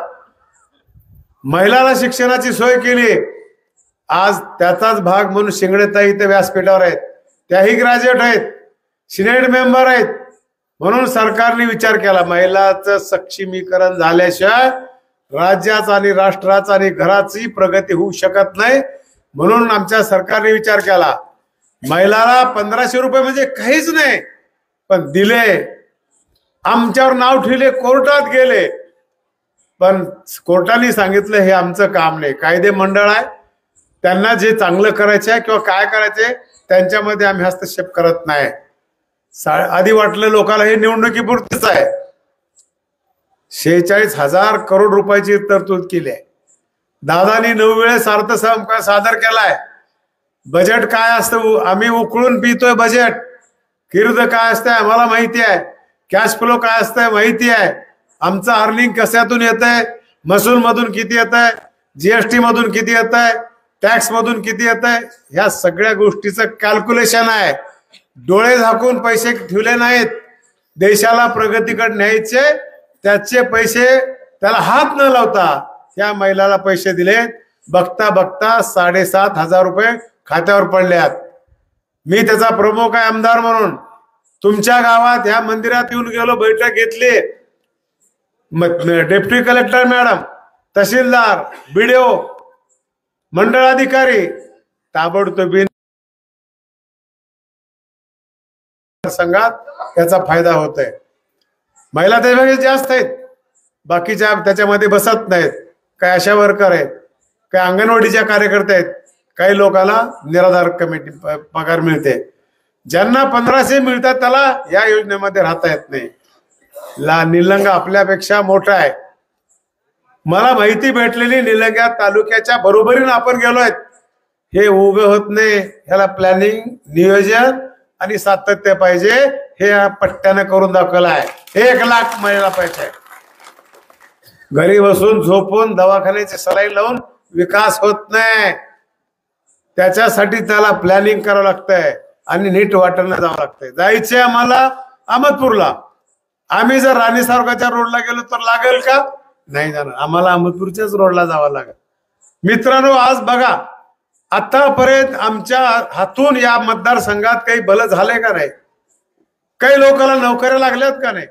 महिलांना शिक्षणाची सोय केली. आज त्याचाच भाग म्हणून शिंगडेताई इथे व्यासपीठावर आहेत, त्याही ग्रॅज्युएट आहेत, सिनेट मेंबर आहेत. म्हणून सरकारने विचार केला महिलांचं सक्षमीकरण झाल्याशिवाय राज्याचा आणि राष्ट्राचा आणि घराची प्रगती होऊ शकत नाही. म्हणून आमच्या सरकारने विचार केला महिलाला 1500 रुपये म्हणजे काहीच नाही, पण दिले. आमच्यावर नाव ठेवले, कोर्टात गेले, पण कोर्टाने सांगितलं हे आमचं काम नाही. कायदे मंडळ आहे, त्यांना जे चांगलं करायचं आहे किंवा काय करायचंय त्यांच्यामध्ये आम्ही हस्तक्षेप करत नाही. आधी वाटलं लोकांना हे निवडणुकीपुरतीच आहे. 46,000 करोड रुपयाची तरतूद केली आहे. दादानी 9 वेळेस अर्थसंकल्प सादर केलाय. बजेट काय असतं आम्ही उकळून पितोय. बजेट किर्द काय असतंय आम्हाला माहिती आहे. कॅश फ्लो काय असतंय माहिती आहे. आमचं अर्निंग कशातून येत आहे, महसूल मधून किती येत आहे, जीएसटी मधून किती येत आहे, टॅक्स मधून किती येत आहे, ह्या सगळ्या गोष्टीचं कॅल्क्युलेशन आहे. डोळे झाकून पैसे ठेवले नाहीत. देशाला प्रगतीकडे न्यायचे, त्याचे पैसे त्याला हात न लावता त्या महिलाला पैसे दिले. बघता बघता 7,500 रुपये खात्यावर पडल्यात. मी त्याचा प्रमुख आहे आमदार म्हणून. तुमच्या गावात ह्या मंदिरात येऊन गेलो, बैठक घेतली. डेप्युटी कलेक्टर मॅडम, तहसीलदार, बीडीओ, मंडळ अधिकारी ताबडतोब संघात याचा फायदा होत आहे. महिला त्याच्यामध्ये जास्त आहेत, बाकीच्या त्याच्यामध्ये बसत नाहीत. काही आशा वर्कर आहेत, काही अंगणवाडीच्या कार्यकर्ते आहेत, काही लोकांना निराधार कमिटी पगार मिळते. ज्यांना 1500 मिळतात त्याला या योजनेमध्ये राहता येत नाही. निलंगा आपल्यापेक्षा मोठा आहे. मला माहिती भेटलेली निलंगा तालुक्याच्या बरोबरीने आपण गेलोय. हे उभं होत नाही. ह्याला प्लॅनिंग, नियोजन आणि सातत्य पाहिजे. हे या पट्ट्यानं करून दाखवलं आहे. 1 लाख महिला पाहिजे. घरी बसून झोपून दवाखान्याचे सलाईन लावून विकास होत नाही. त्याच्यासाठी त्याला प्लॅनिंग करावं लागतंय आणि नीट वाटणं जावं लागतंय. जायचंय आम्हाला अहमदपूरला. आम्ही जर राणी सावरगाच्या रोडला गेलो तर लागेल का? नाही जाणार. आम्हाला अहमदपूरच्याच रोडला जावं लागेल. मित्रांनो, आज बघा, आतापर्यंत आमच्या हातून या मतदारसंघात काही भलं झालंय का नाही? काही लोकांना नोकऱ्या लागल्यात का नाही?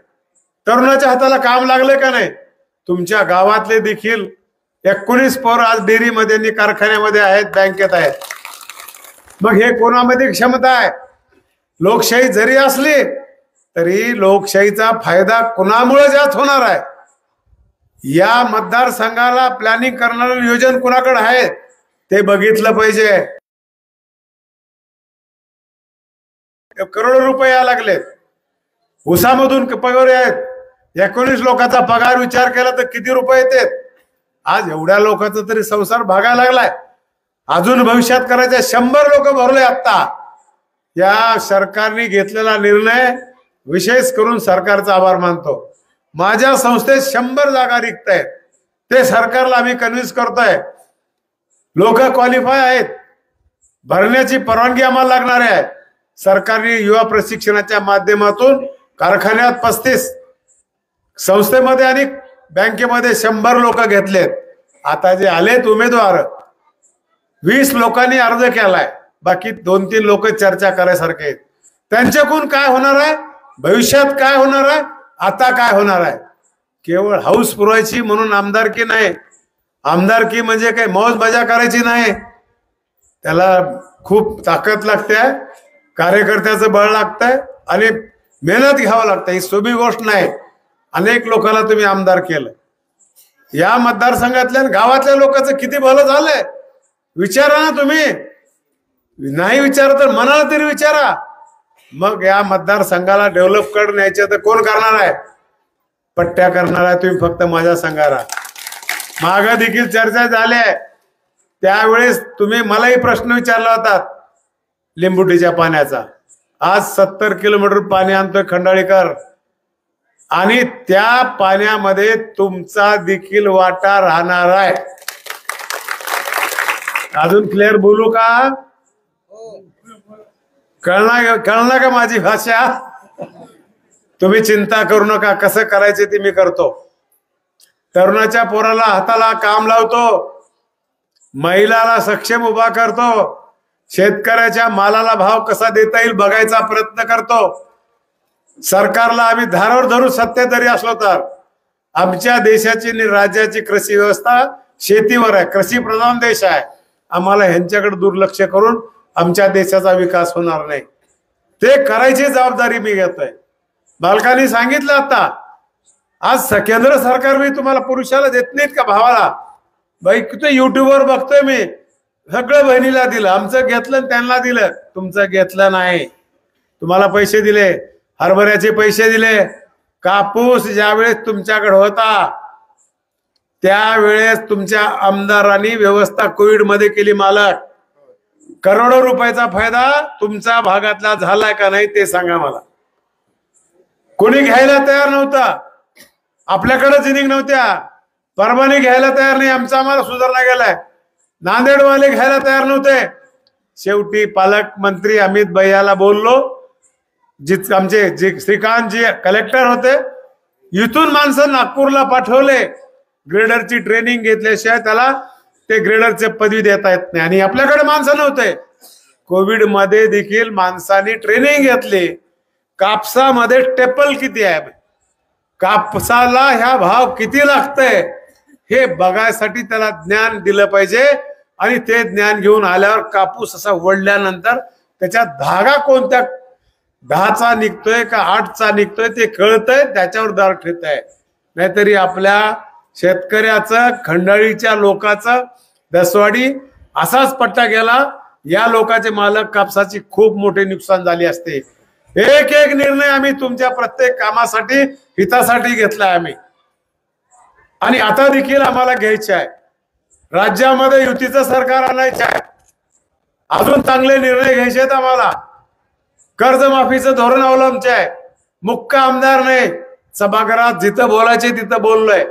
तरुणाच्या हाताला काम लागले का नाही? तुमच्या गावातले देखील 19 पोर आज डेअरीमध्ये आणि कारखान्यामध्ये आहेत, बँकेत आहेत. मग हे कोणामध्ये क्षमता आहे? लोकशाही जरी असली तरी लोकशाहीचा फायदा कुणामुळे जास्त होणार आहे? या मतदारसंघाला प्लॅनिंग करणारं नियोजन कुणाकडे आहे ते बघितलं पाहिजे. करोडो रुपये या लागलेत. उसामधून पगार आहेत. 19 लोकांचा पगार विचार केला तर किती रुपये येतात? आज एवढ्या लोकांचा तरी संसार भागायला लागलाय. अजून भविष्यात करायचे 100 लोक भरले. आता या सरकारने घेतलेला निर्णय विशेष करून सरकारचा आभार मानतो. माझ्या संस्थेत 100 जागा रिक्त आहेत. ते सरकारला आम्ही कन्व्हिन्स करतोय. लोक क्वालिफाय आहेत, भरण्याची परवानगी आम्हाला लागणार आहे. सरकारने युवा प्रशिक्षणाच्या माध्यमातून कारखान्यात 35, संस्थेमध्ये आणि बँकेमध्ये 100 लोक घेतलेत. आता जे आलेत उमेदवार 20 लोकांनी अर्ज केलाय. बाकी 2-3 लोक चर्चा करायसारखे आहेत. त्यांच्याकडून काय होणार आहे, भविष्यात काय होणार आहे, आता काय होणार आहे? केवळ हाऊस पुरवायची म्हणून आमदारकी नाही. आमदारकी म्हणजे काही मौज मजा करायची नाही. त्याला खूप ताकद लागते, कार्यकर्त्याचं बळ लागतंय आणि मेहनत घ्यावं लागतं. ही सोपी गोष्ट नाही. अनेक लोकांना तुम्ही आमदार केलं. या मतदारसंघातल्या गावातल्या लोकांचं किती भलं झालंय विचारा ना तुम्ही. नाही विचार तर मनाला तरी विचारा. मग या मतदारसंघाला डेव्हलप करण्याचे तर कोण करणार आहे? पट्ट्या करणार आहे तुम्ही. फक्त माझ्या संघाला माग देखील चर्चा झाली. त्यावेळेस तुम्ही मलाही प्रश्न विचारला होता लिंबुटीच्या पाण्याचा. आज 70 किलोमीटर पाणी आणतोय खंडाळीकर आणि त्या पाण्यामध्ये तुमचा देखील वाटा राहणार आहे. अजून क्लिअर बोलू का? कळणार का माझी भाषा? तुम्ही चिंता करू नका. कसं करायचे ते मी करतो. तरुणाच्या पोराला हाताला काम लावतो, महिलाला सक्षम उभा करतो, शेतकऱ्याच्या मालाला भाव कसा देता येईल बघायचा प्रयत्न करतो. सरकारला आम्ही धारावर धरून सत्तेधारी असलो तर आमच्या देशाची आणि राज्याची कृषी व्यवस्था शेतीवर आहे. कृषी प्रधान देश आहे. आम्हाला ह्यांच्याकडे दुर्लक्ष करून आमच्या देशाचा विकास होणार नाही. ते करायची जबाबदारी मी घेतोय. बालकांनी सांगितलं आता, आज केंद्र सरकार मी तुम्हाला पुरुषाला देत नाहीत का भावाला? बाई किती युट्यूबवर बघतोय मी, सगळं बहिणीला दिलं, आमचं घेतलं त्यांना दिलं, तुमचं घेतलं नाही. तुम्हाला पैसे दिले, हरभऱ्याचे पैसे दिले, कापूस ज्यावेळेस तुमच्याकडे होता त्यावेळेस तुमच्या आमदारांनी व्यवस्था कोविड मध्ये केली. मालक, करोडो रुपयाचा फायदा तुमच्या भागातला झालाय का नाही ते सांगा मला. कोणी घ्यायला तयार नव्हता, आपल्याकडे जिनिंग नव्हत्या, परवाने घ्यायला तयार नाही, आमचा आम्हाला सुधारणा गेलाय. नांदेडवाले घ्यायला तयार नव्हते. शेवटी पालकमंत्री अमित भैयाला बोललो, आमचे जे श्रीकांत जी कलेक्टर होते, इथून माणसं नागपूरला पाठवले. ग्रेडरची ट्रेनिंग घेतल्याशिवाय त्याला ते ग्रेडरचे पदवी देता येत नाही. आणि आपल्याकडे माणसं नव्हते. कोविड मध्ये देखील माणसांनी ट्रेनिंग घेतली. कापसामध्ये टेपल किती आहे, कापसाला ह्या भाव किती लागतंय हे बघायसाठी त्याला ज्ञान दिलं पाहिजे. आणि ते ज्ञान घेऊन आल्यावर कापूस असा वळल्यानंतर त्याच्यात धागा कोणत्या 10चा निघतोय का 8चा निघतोय ते कळतंय, त्याच्यावर दर ठेवत आहे. नाहीतरी आपल्या शेतकऱ्याचं, खंडाळीच्या लोकांचं दसवाडी असाच पट्टा गेला. या लोकांचे मालक कापसाची खूप मोठे नुकसान झाली असते. एक एक निर्णय आम्ही तुमच्या प्रत्येक कामासाठी, हितासाठी घेतलाय आम्ही. आणि आता देखील आम्हाला घ्यायचे आहे. राज्यामध्ये युतीचं सरकार आणायचं आहे. अजून चांगले निर्णय घ्यायचे आहेत आम्हाला. कर्जमाफीचं धोरण अवलंबचे आहे. मुख्य आमदार नाही, सभागृहात जिथं बोलायचे तिथं बोललोय.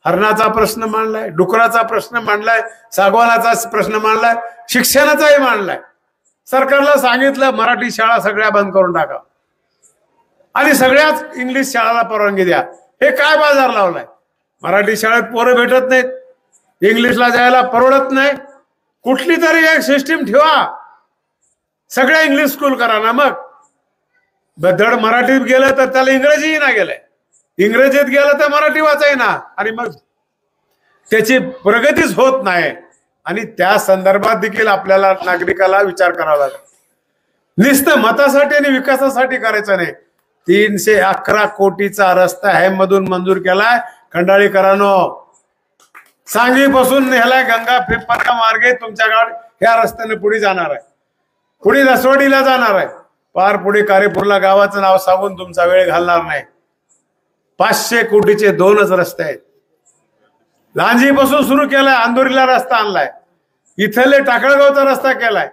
हरणाचा प्रश्न मांडलाय, डुकराचा प्रश्न मांडलाय, सागवानाचा प्रश्न मांडलाय, शिक्षणाचाही मांडलाय. सरकारला सांगितलं मराठी शाळा सगळ्या बंद करून टाका आणि सगळ्याच इंग्लिश शाळाला परवानगी द्या. हे काय बाजार लावलाय? मराठी शाळेत पोरं भेटत नाहीत, इंग्लिशला जायला परवडत नाही. कुठली तरी एक सिस्टीम ठेवा, सगळ्या इंग्लिश स्कूल करा ना. मग धड मराठीत गेलं तर त्याला इंग्रजीही ना गेलंय, इंग्रजीत गेलं तर मराठी वाचाय ना, आणि मग त्याची प्रगतीच होत नाही. आणि त्या संदर्भात देखील आपल्याला नागरिकाला विचार करावा लागेल. नुसतं मतासाठी आणि विकासासाठी करायचं नाही. 311 कोटीचा रस्ता आहे मधून मंजूर केलाय खंडाळीकरांनो. सांगलीपासून नेलाय गंगा फेफाटा मार्गे तुमच्या गावात ह्या रस्त्याने पुढे जाणार आहे, पुढे रसवाडीला जाणार आहे, पार पुढे कारेपूरला. गावाचं नाव सांगून तुमचा वेळ घालणार नाही. 500 कोटीचे 2च रस्ते आहेत. लांजीपासून सुरू केलाय, अंदोरीला रस्ता आणलाय, इथले टाकळगावचा रस्ता केलाय,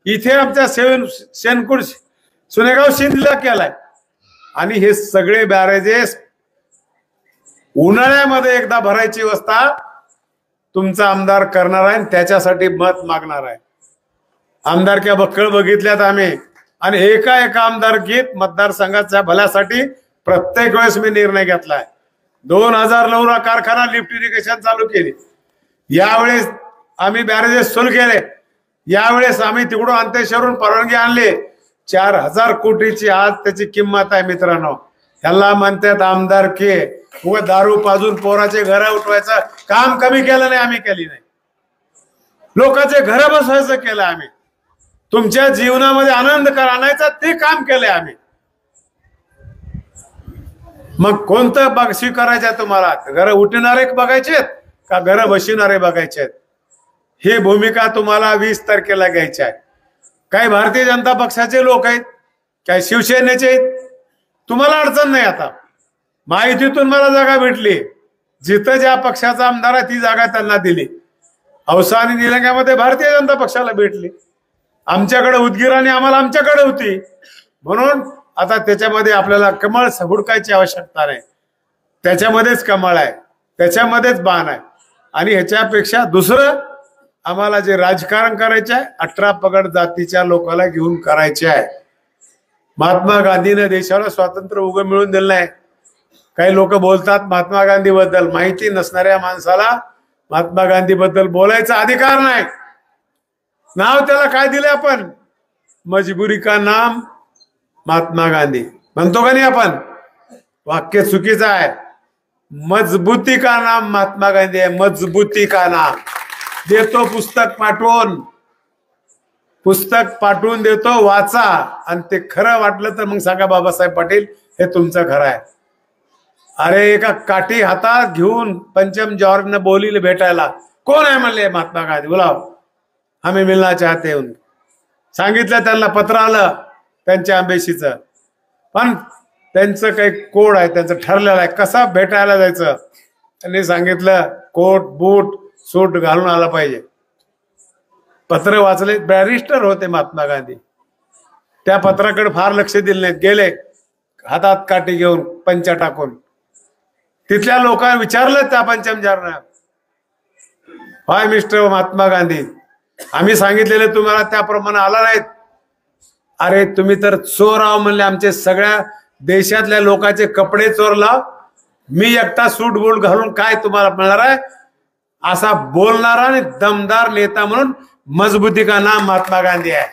इथे आमच्या शेनकुड सुनेगाव शिंदला केलाय. आणि हे सगळे बॅरेजेस उन्हाळ्यामध्ये एकदा भरायची व्यवस्था तुमचा आमदार करणार आहे, त्याच्यासाठी मत मागणार आहे. आमदारक्या बक्कळ बघितल्यात आम्ही, आणि एका आमदारकीत मतदारसंघाच्या भल्यासाठी प्रत्येक वेळेस मी निर्णय घेतलाय. 2009ला कारखाना लिफ्ट इरिगेशन चालू केली, यावेळेस आम्ही बॅरेजेस सुरू केले, यावेळेस आम्ही तिकडून अंतेश्वरून परवानगी आणली. 4000 कोटीची आज त्याची किंमत आहे मित्रांनो. ह्याला म्हणतात आमदारकी. उगा दारू पाजून पोराचे घर उठवायचं काम कमी केलं नाही, आम्ही केली नाही. लोकांचे घर बसवायचं केलं आम्ही. तुमच्या जीवनामध्ये आनंद आणायचा ते काम केलंय आम्ही. मग कोणतं बक्षी करायचं तुम्हाला? घर उठणारे बघायचेत का घर बसणारे बघायचेत? ही भूमिका तुम्हाला 20 तारखेला घ्यायची आहे. काही भारतीय जनता पक्षाचे लोक आहेत, काही शिवसेनेचे आहेत, तुम्हाला अडचण नाही. आता माहितीतून मला जागा भेटली, जिथं ज्या पक्षाचा आमदार आहे ती जागा त्यांना दिली. औसा आणि निलंग्यामध्ये भारतीय जनता पक्षाला भेटली, आमच्याकडे उदगीर आम्हाला आमच्याकडे होती. म्हणून आता त्याच्यामध्ये आपल्याला कमळ हुडकायची आवश्यकता नाही. त्याच्यामध्येच कमळ आहे, त्याच्यामध्येच बाण आहे. आणि ह्याच्यापेक्षा दुसरं आम्हाला जे राजकारण करायचे आहे 18 पगड जातीच्या लोकांना घेऊन करायचे आहे. महात्मा गांधीने देशाला स्वातंत्र्य उगं मिळून दिलं नाही. काही लोक बोलतात महात्मा गांधी बद्दल, माहिती नसणाऱ्या माणसाला महात्मा गांधी बद्दल बोलायचा अधिकार नाही. नाव त्याला काय दिले आपण? मजबुरी का नाम महात्मा गांधी म्हणतो का नाही आपण? वाक्य चुकीचं आहे. मजबूती का नाम महात्मा गांधी आहे. मजबूती का नाम देतो पुस्तक पाठवून. पुस्तक पाठवून देतो, वाचा, आणि ते खरं वाटलं तर मग सांगा बाबासाहेब पाटील हे तुमचं खरं आहे. अरे एका काठी हातात घेऊन पंचम जॉर्ज बोलीले भेटायला, कोण आहे म्हणले? महात्मा गांधी. बोलाव, आम्ही मिलना चाहते. सांगितलं, त्यांना पत्र आलं त्यांच्या अंबेशीचं, पण त्यांचं काही कोड आहे, त्यांचं ठरलेलं आहे कसं भेटायला जायचं. त्यांनी सांगितलं कोट बूट सूट घालून आला पाहिजे. पत्र वाचले, बॅरिस्टर होते महात्मा गांधी, त्या पत्राकडे फार लक्ष दिले नाहीत. गेले हातात काठी घेऊन पंचा टाकून. तिथल्या लोकांना विचारलं त्या पंचमजारनं, हाय मिस्टर महात्मा गांधी, आम्ही सांगितलेले तुम्हाला त्याप्रमाणे आला नाहीत. अरे तुम्ही तर चोर आहो म्हणले, आमचे सगळ्या देशातल्या लोकांचे कपडे चोरला, मी एकटा सूट बूट घालून काय तुम्हाला मिळणार आहे? असा बोलणारा आणि दमदार नेता म्हणून मजबूती का नाम महात्मा गांधी आहे.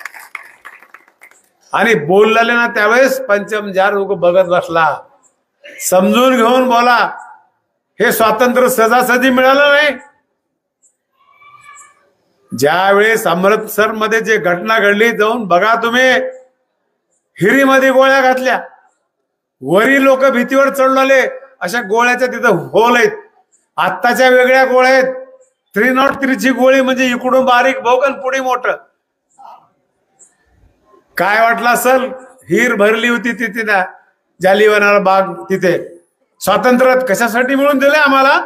आणि बोललेले ना त्यावेळेस पंचमजार लोक बघत बसला. समजून घेऊन बोला, हे स्वातंत्र्य सहजासहजी मिळालं नाही. ज्या वेळेस अमृतसर मध्ये जे घटना घडली, जाऊन बघा तुम्ही. हिरीमध्ये गोळ्या घातल्या, वरी लोक भीतीवर चढलेले, अशा गोळ्याच्या तिथं होल आहेत. आत्ताच्या वेगळ्या गोळ्या आहेत. 303 ची गोळी म्हणजे इकडून बारीक भोगन पुढे मोठं. काय वाटलं असल, हीर भरली होती तिथे ना जालियनवाला बाग. तिथे स्वातंत्र्य कशासाठी मिळून दिले आम्हाला?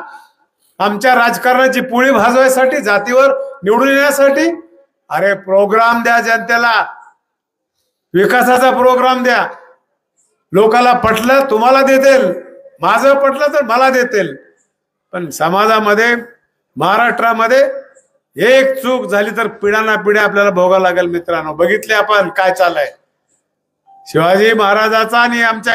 आमच्या राजकारणाची पोळी भाजवायसाठी, जातीवर निवडून येण्यासाठी. अरे प्रोग्राम द्या जनतेला, विकासाचा प्रोग्राम द्या. लोकाला पटलं तुम्हाला देतील, माझं पटलं तर मला देतील. पण समाजामध्ये, महाराष्ट्रामध्ये एक चूक झाली तर पिढ्याना पिढ्या आपल्याला भोगावं लागेल. मित्रांनो, बघितले आपण काय चाललंय. शिवाजी महाराजाचा आणि आमच्या